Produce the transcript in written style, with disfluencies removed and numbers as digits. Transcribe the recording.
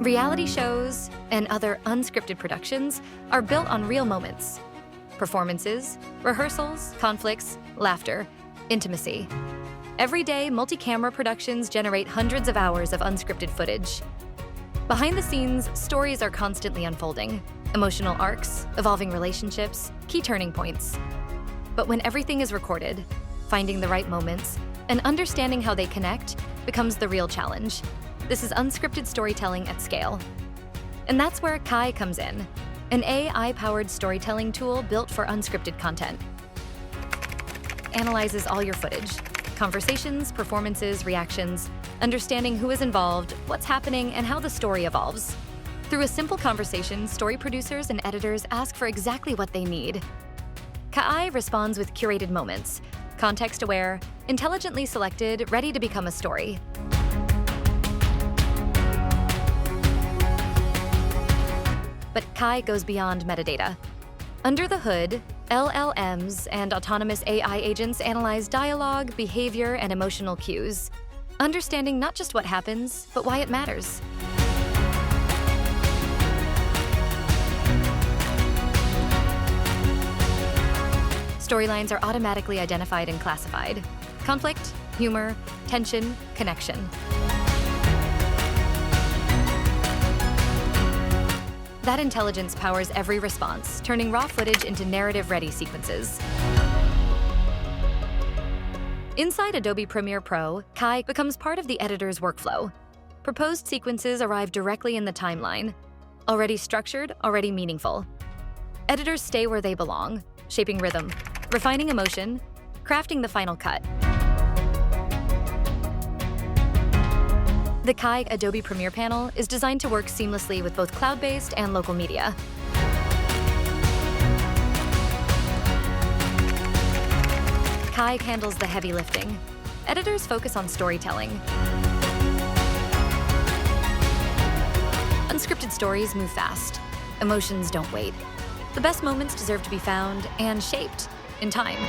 Reality shows and other unscripted productions are built on real moments. Performances, rehearsals, conflicts, laughter, intimacy. Everyday multi-camera productions generate hundreds of hours of unscripted footage. Behind the scenes, stories are constantly unfolding. Emotional arcs, evolving relationships, key turning points. But when everything is recorded, finding the right moments and understanding how they connect becomes the real challenge. This is unscripted storytelling at scale. And that's where Kai comes in, an AI-powered storytelling tool built for unscripted content. Analyzes all your footage, conversations, performances, reactions, understanding who is involved, what's happening, and how the story evolves. Through a simple conversation, story producers and editors ask for exactly what they need. Kai responds with curated moments, context-aware, intelligently selected, ready to become a story. But Kai goes beyond metadata. Under the hood, LLMs and autonomous AI agents analyze dialogue, behavior, and emotional cues, understanding not just what happens, but why it matters. Storylines are automatically identified and classified. Conflict, humor, tension, connection. That intelligence powers every response, turning raw footage into narrative-ready sequences. Inside Adobe Premiere Pro, Kai becomes part of the editor's workflow. Proposed sequences arrive directly in the timeline. Already structured, already meaningful. Editors stay where they belong, shaping rhythm, refining emotion, crafting the final cut. The Kai Adobe Premiere panel is designed to work seamlessly with both cloud-based and local media. Kai handles the heavy lifting. Editors focus on storytelling. Unscripted stories move fast. Emotions don't wait. The best moments deserve to be found and shaped in time.